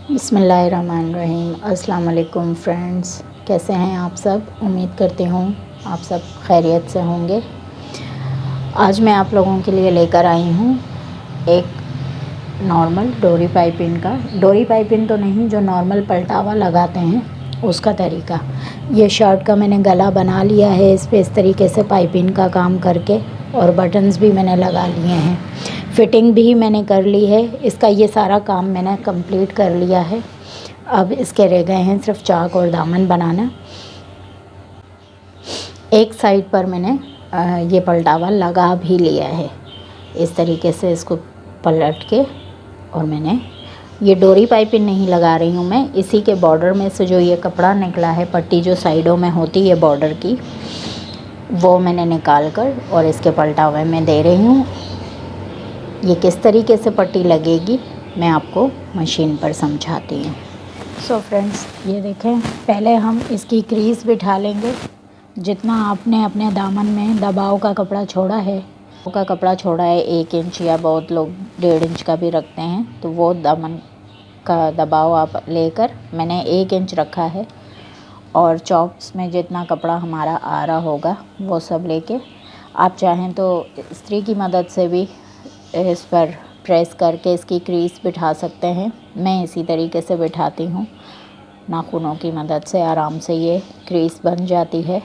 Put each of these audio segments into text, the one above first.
बिस्मिल्लाहिर्रहमानिर्रहीम। अस्सलाम वालेकुम फ्रेंड्स, कैसे हैं आप सब। उम्मीद करती हूँ आप सब खैरियत से होंगे। आज मैं आप लोगों के लिए लेकर आई हूँ एक नॉर्मल डोरी पाइपिंग तो नहीं, जो नॉर्मल पलटावा लगाते हैं उसका तरीका। ये शर्ट का मैंने गला बना लिया है इस पे, इस तरीके से पाइपिंग का काम करके, और बटन्स भी मैंने लगा लिए हैं। फिटिंग भी मैंने कर ली है। इसका ये सारा काम मैंने कंप्लीट कर लिया है। अब इसके रह गए हैं सिर्फ चाक और दामन बनाना। एक साइड पर मैंने ये पलटावा लगा भी लिया है। इस तरीके से इसको पलट के, और मैंने ये डोरी पाइपिंग नहीं लगा रही हूँ मैं, इसी के बॉर्डर में से जो ये कपड़ा निकला है, पट्टी जो साइडों में होती है बॉर्डर की, वो मैंने निकाल कर और इसके पलटावे में दे रही हूँ। ये किस तरीके से पट्टी लगेगी मैं आपको मशीन पर समझाती हूँ। सो फ्रेंड्स, ये देखें, पहले हम इसकी क्रीज बिठा लेंगे। जितना आपने अपने दामन में दबाव का कपड़ा छोड़ा है, 1 इंच, या बहुत लोग 1.5 इंच का भी रखते हैं, तो वो दामन का दबाव आप लेकर, मैंने 1 इंच रखा है। और चॉप्स में जितना कपड़ा हमारा आ रहा होगा वो सब लेके, आप चाहें तो इस्त्री की मदद से भी इस पर प्रेस करके इसकी क्रीज बिठा सकते हैं। मैं इसी तरीके से बिठाती हूँ, नाखूनों की मदद से आराम से ये क्रीज बन जाती है।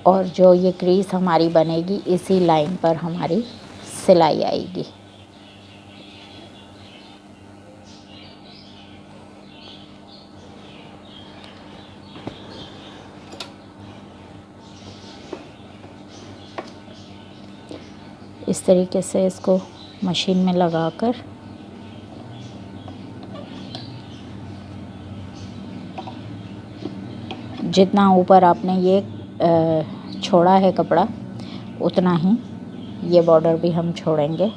और जो ये क्रीज हमारी बनेगी, इसी लाइन पर हमारी सिलाई आएगी। इस तरीके से इसको मशीन में लगाकर जितना ऊपर आपने ये छोड़ा है कपड़ा, उतना ही ये बॉर्डर भी हम छोड़ेंगे।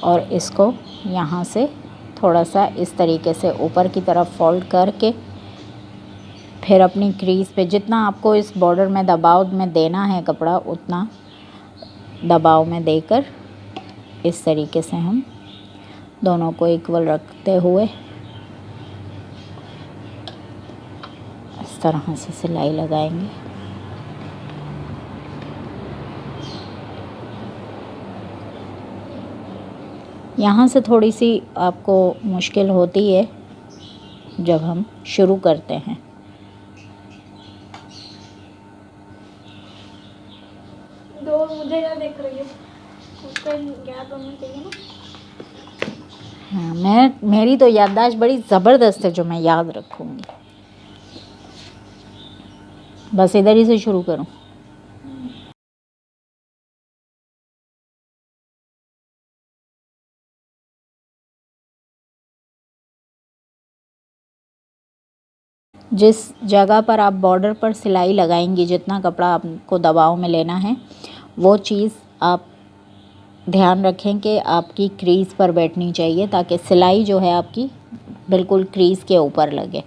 और इसको यहाँ से थोड़ा सा इस तरीके से ऊपर की तरफ फोल्ड करके, फिर अपनी क्रीज पे जितना आपको इस बॉर्डर में दबाव में देना है कपड़ा, उतना दबाव में देकर इस तरीके से हम दोनों को इक्वल रखते हुए इस तरह से सिलाई लगाएंगे। यहाँ से थोड़ी सी आपको मुश्किल होती है जब हम शुरू करते हैं। दो मुझे क्या देख रही है, उसका याद होना चाहिए ना। हाँ, मेरी तो याददाश्त बड़ी ज़बरदस्त है, जो मैं याद रखूँगी। बस इधर ही से शुरू करूँ। जिस जगह पर आप बॉर्डर पर सिलाई लगाएंगी, जितना कपड़ा आपको दबाव में लेना है, वो चीज़ आप ध्यान रखें कि आपकी क्रीज पर बैठनी चाहिए, ताकि सिलाई जो है आपकी बिल्कुल क्रीज के ऊपर लगे।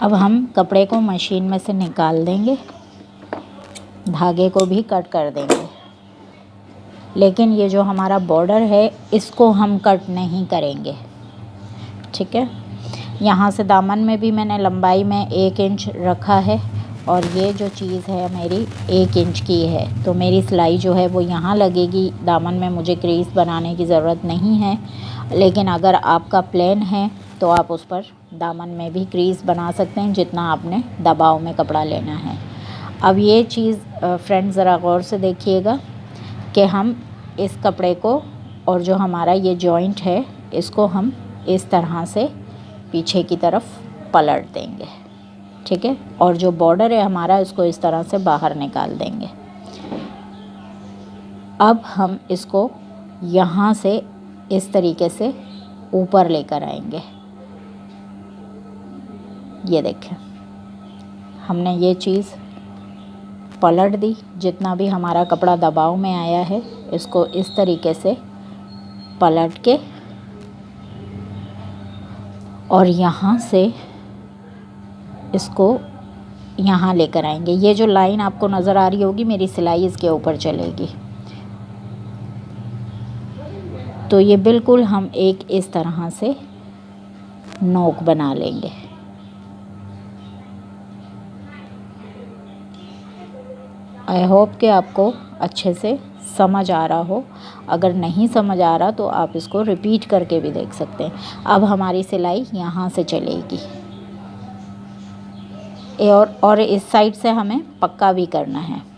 अब हम कपड़े को मशीन में से निकाल देंगे, धागे को भी कट कर देंगे। लेकिन ये जो हमारा बॉर्डर है, इसको हम कट नहीं करेंगे, ठीक है। यहाँ से दामन में भी मैंने लंबाई में 1 इंच रखा है, और ये जो चीज़ है मेरी 1 इंच की है, तो मेरी सिलाई जो है वो यहाँ लगेगी। दामन में मुझे क्रीज बनाने की ज़रूरत नहीं है, लेकिन अगर आपका प्लेन है तो आप उस पर दामन में भी क्रीज बना सकते हैं, जितना आपने दबाव में कपड़ा लेना है। अब ये चीज़ फ्रेंड्स ज़रा गौर से देखिएगा कि हम इस कपड़े को और जो हमारा ये जॉइंट है इसको हम इस तरह से पीछे की तरफ पलट देंगे, ठीक है। और जो बॉर्डर है हमारा इसको इस तरह से बाहर निकाल देंगे। अब हम इसको यहाँ से इस तरीके से ऊपर लेकर आएंगे। ये देखें, हमने ये चीज़ पलट दी। जितना भी हमारा कपड़ा दबाव में आया है इसको इस तरीके से पलट के और यहाँ से इसको यहाँ लेकर आएंगे। ये जो लाइन आपको नज़र आ रही होगी मेरी सिलाई इसके ऊपर चलेगी। तो ये बिल्कुल हम एक इस तरह से नोक बना लेंगे। आई होप कि आपको अच्छे से समझ आ रहा हो। अगर नहीं समझ आ रहा तो आप इसको रिपीट करके भी देख सकते हैं। अब हमारी सिलाई यहाँ से चलेगी और इस साइड से हमें पक्का भी करना है।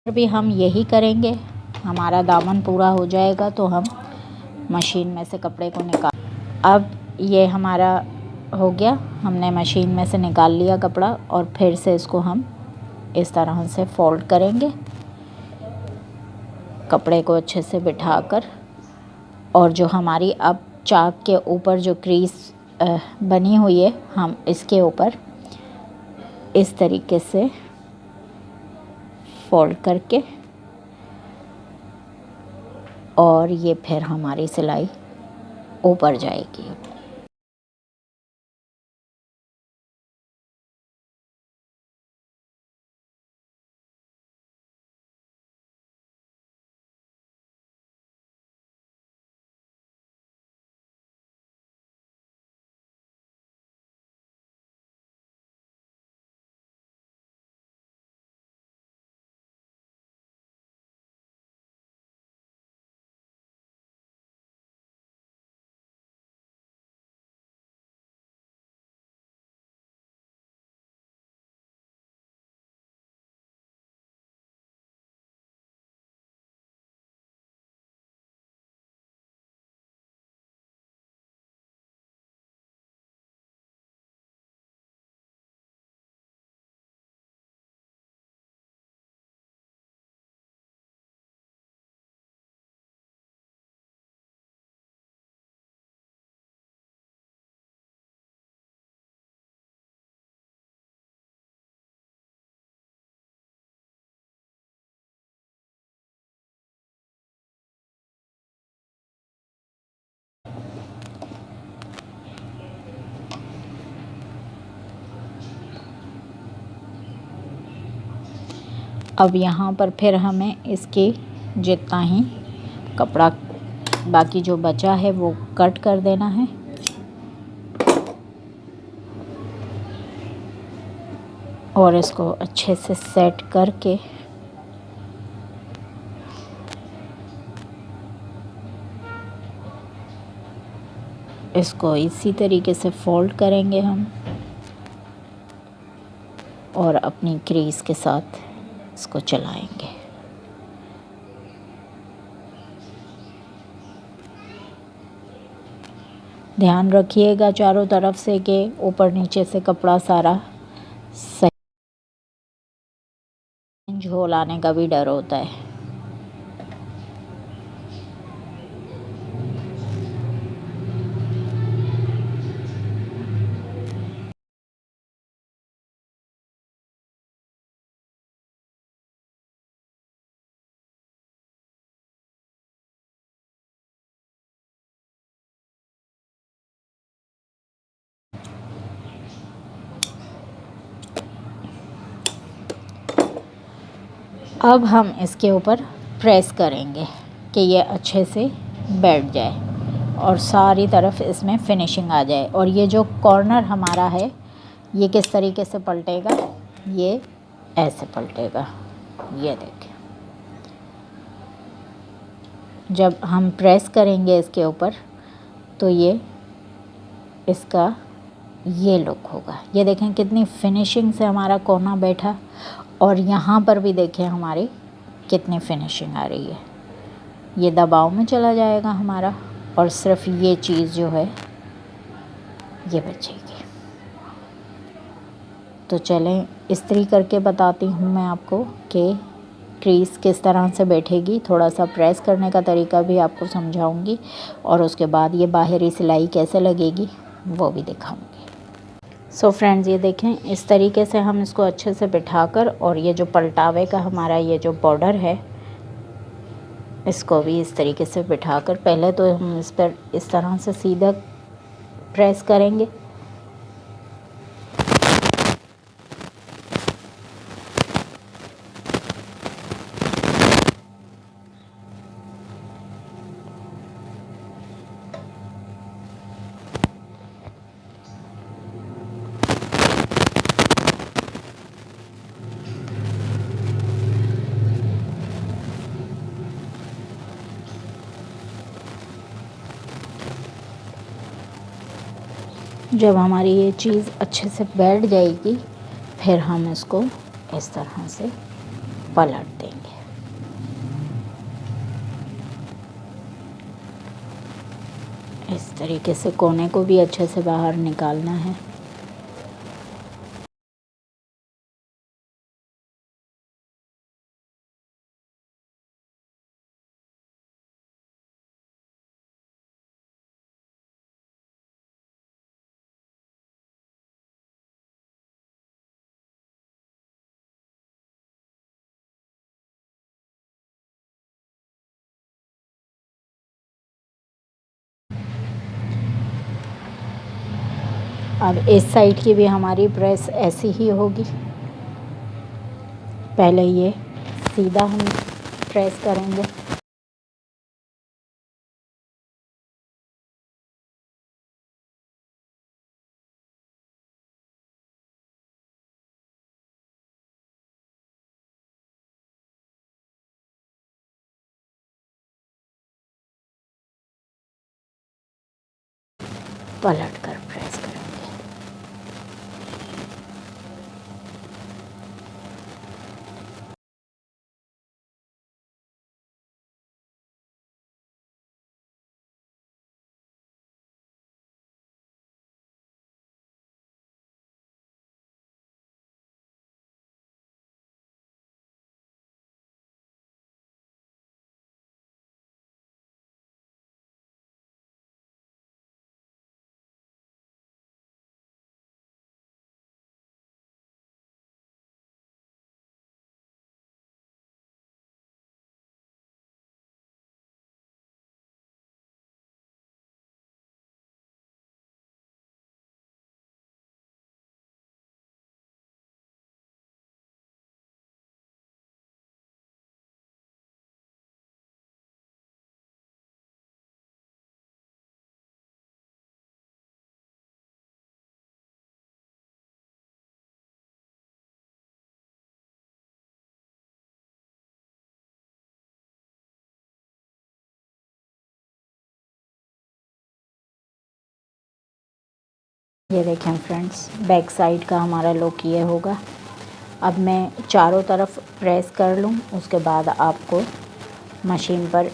भी हम यही करेंगे। हमारा दामन पूरा हो जाएगा तो हम मशीन में से कपड़े को निकाल। अब ये हमारा हो गया, हमने मशीन में से निकाल लिया कपड़ा और फिर से इसको हम इस तरह से फोल्ड करेंगे कपड़े को अच्छे से बिठाकर। और जो हमारी अब चाक के ऊपर जो क्रीज बनी हुई है हम इसके ऊपर इस तरीके से फोल्ड करके और ये फिर हमारी सिलाई ऊपर जाएगी। अब यहाँ पर फिर हमें इसके जितना ही कपड़ा बाकी जो बचा है वो कट कर देना है। और इसको अच्छे से सेट करके इसको इसी तरीके से फोल्ड करेंगे हम और अब अपनी क्रीज के साथ इसको चलाएंगे। ध्यान रखिएगा चारों तरफ से कि ऊपर नीचे से कपड़ा सारा सही, झोल आने का भी डर होता है। अब हम इसके ऊपर प्रेस करेंगे कि ये अच्छे से बैठ जाए और सारी तरफ इसमें फिनिशिंग आ जाए। और ये जो कॉर्नर हमारा है ये किस तरीके से पलटेगा, ये ऐसे पलटेगा। ये देखिए, जब हम प्रेस करेंगे इसके ऊपर तो ये इसका ये लुक होगा। ये देखें कितनी फिनिशिंग से हमारा कोना बैठा, और यहाँ पर भी देखें हमारी कितनी फिनिशिंग आ रही है। ये दबाव में चला जाएगा हमारा और सिर्फ ये चीज़ जो है ये बचेगी। तो चलें इस्त्री करके बताती हूँ मैं आपको कि क्रीज किस तरह से बैठेगी। थोड़ा सा प्रेस करने का तरीका भी आपको समझाऊंगी और उसके बाद ये बाहरी सिलाई कैसे लगेगी वो भी दिखाऊंगी। सो फ्रेंड्स, ये देखें इस तरीके से हम इसको अच्छे से बिठाकर, और ये जो पलटावे का हमारा ये जो बॉर्डर है इसको भी इस तरीके से बिठाकर, पहले तो हम इस पर इस तरह से सीधा प्रेस करेंगे। जब हमारी ये चीज़ अच्छे से बैठ जाएगी फिर हम इसको इस तरह से पलट देंगे। इस तरीके से कोने को भी अच्छे से बाहर निकालना है। अब इस साइड की भी हमारी प्रेस ऐसी ही होगी। पहले ये सीधा हम प्रेस करेंगे। पलट कर प्रेस करेंगे। ये देखें फ्रेंड्स, बैक साइड का हमारा लुक ये होगा। अब मैं चारों तरफ प्रेस कर लूँ, उसके बाद आपको मशीन पर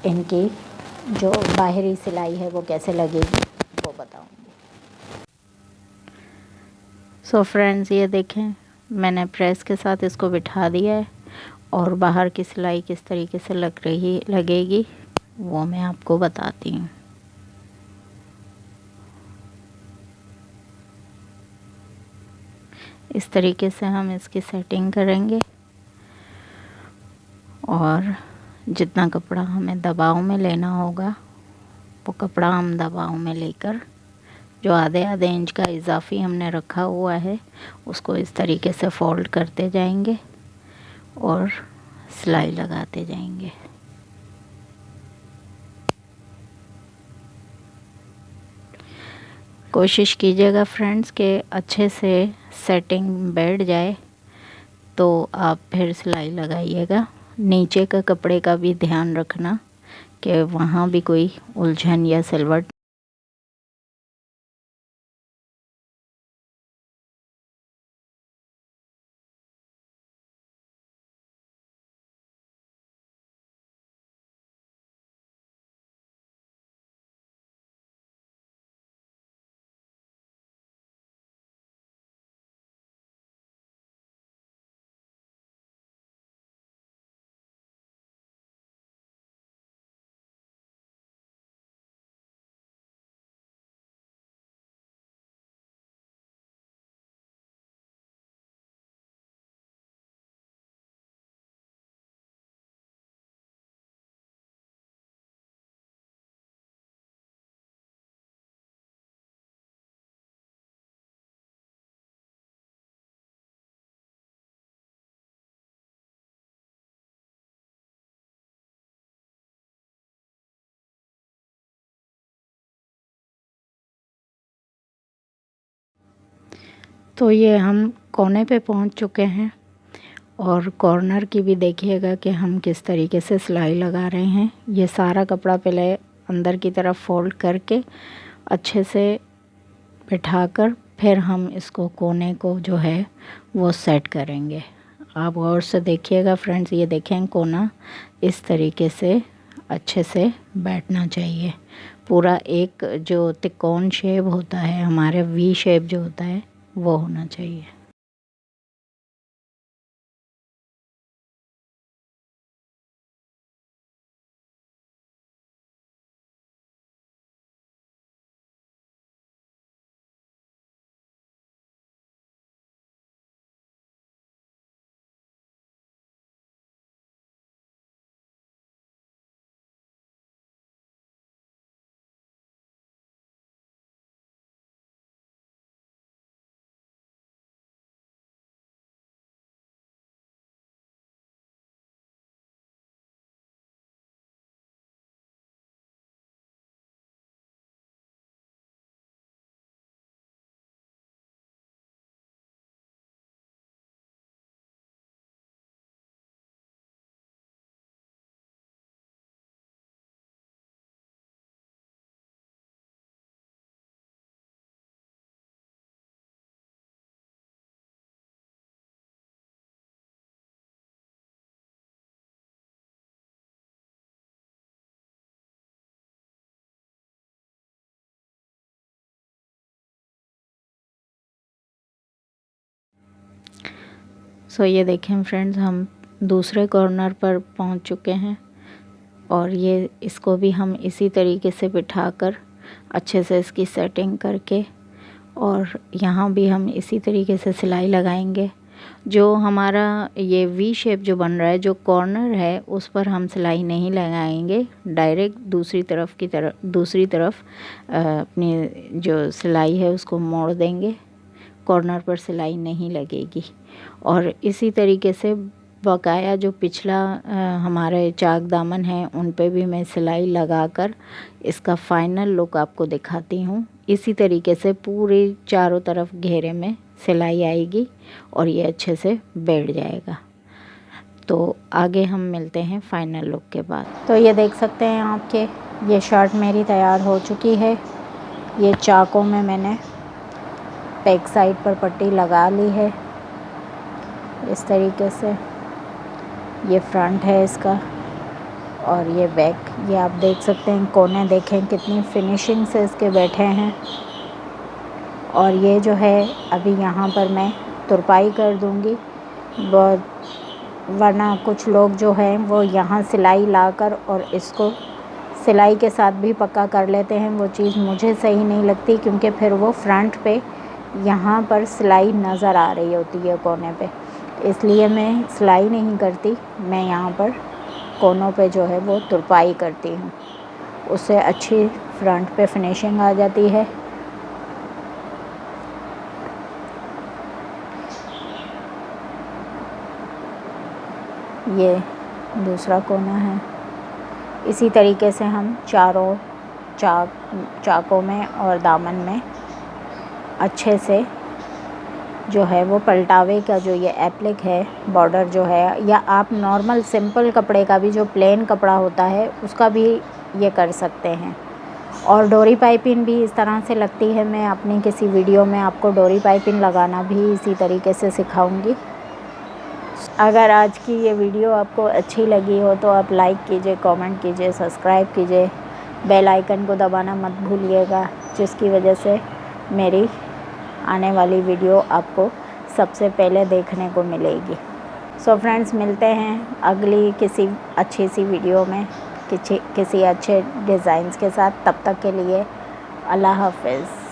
इनकी जो बाहरी सिलाई है वो कैसे लगेगी वो बताऊँगी। सो फ्रेंड्स, ये देखें मैंने प्रेस के साथ इसको बिठा दिया है और बाहर की सिलाई किस तरीके से लगेगी वो मैं आपको बताती हूँ। इस तरीके से हम इसकी सेटिंग करेंगे और जितना कपड़ा हमें दबाव में लेना होगा वो कपड़ा हम दबाव में लेकर जो आधे इंच का इजाफी हमने रखा हुआ है उसको इस तरीके से फोल्ड करते जाएंगे और सिलाई लगाते जाएंगे। कोशिश कीजिएगा फ्रेंड्स कि अच्छे से सेटिंग बैठ जाए तो आप फिर सिलाई लगाइएगा। नीचे का कपड़े का भी ध्यान रखना कि वहाँ भी कोई उलझन या सिलवट। तो ये हम कोने पे पहुंच चुके हैं और कॉर्नर की भी देखिएगा कि हम किस तरीके से सिलाई लगा रहे हैं। ये सारा कपड़ा पहले अंदर की तरफ फोल्ड करके अच्छे से बिठाकर फिर हम इसको कोने को जो है वो सेट करेंगे। आप गौर से देखिएगा फ्रेंड्स, ये देखें कोना इस तरीके से अच्छे से बैठना चाहिए। पूरा एक जो त्रिकोण शेप होता है हमारे वी शेप जो होता है वो होना चाहिए। सो ये देखें फ्रेंड्स, हम दूसरे कॉर्नर पर पहुंच चुके हैं और ये इसको भी हम इसी तरीके से बिठाकर अच्छे से इसकी सेटिंग करके और यहाँ भी हम इसी तरीके से सिलाई लगाएंगे। जो हमारा ये वी शेप जो बन रहा है, जो कॉर्नर है उस पर हम सिलाई नहीं लगाएंगे, डायरेक्ट दूसरी तरफ अपनी जो सिलाई है उसको मोड़ देंगे, कॉर्नर पर सिलाई नहीं लगेगी। और इसी तरीके से बकाया जो पिछला हमारे चाक दामन है उन पे भी मैं सिलाई लगाकर इसका फाइनल लुक आपको दिखाती हूँ। इसी तरीके से पूरी चारों तरफ घेरे में सिलाई आएगी और ये अच्छे से बैठ जाएगा। तो आगे हम मिलते हैं फाइनल लुक के बाद। तो ये देख सकते हैं आपके, ये शर्ट मेरी तैयार हो चुकी है। ये चाकों में मैंने बैक साइड पर पट्टी लगा ली है इस तरीके से ये फ्रंट है इसका, और ये बैक। ये आप देख सकते हैं, कोने देखें कितनी फिनिशिंग से इसके बैठे हैं। और ये जो है अभी यहाँ पर मैं तुरपाई कर दूँगी, वरना कुछ लोग जो हैं वो यहाँ सिलाई लाकर और इसको सिलाई के साथ भी पक्का कर लेते हैं। वो चीज़ मुझे सही नहीं लगती, क्योंकि फिर वो फ्रंट पे यहाँ पर सिलाई नज़र आ रही होती है कोने पे, इसलिए मैं सिलाई नहीं करती। मैं यहाँ पर कोनों पे जो है वो तुरपाई करती हूँ, उससे अच्छी फ्रंट पे फिनिशिंग आ जाती है। ये दूसरा कोना है। इसी तरीके से हम चारों चाकों में और दामन में अच्छे से जो है वो पलटावे का जो ये एप्लिक है बॉर्डर जो है, या आप नॉर्मल सिंपल कपड़े का भी, जो प्लेन कपड़ा होता है उसका भी ये कर सकते हैं। और डोरी पाइपिंग भी इस तरह से लगती है। मैं अपनी किसी वीडियो में आपको डोरी पाइपिंग लगाना भी इसी तरीके से सिखाऊंगी। अगर आज की ये वीडियो आपको अच्छी लगी हो तो आप लाइक कीजिए, कमेंट कीजिए, सब्सक्राइब कीजिए, बेल आइकन को दबाना मत भूलिएगा, जिसकी वजह से मेरी आने वाली वीडियो आपको सबसे पहले देखने को मिलेगी। सो फ्रेंड्स, मिलते हैं अगली किसी अच्छी सी वीडियो में किसी अच्छे डिज़ाइंस के साथ। तब तक के लिए अल्लाह हाफ़िज़।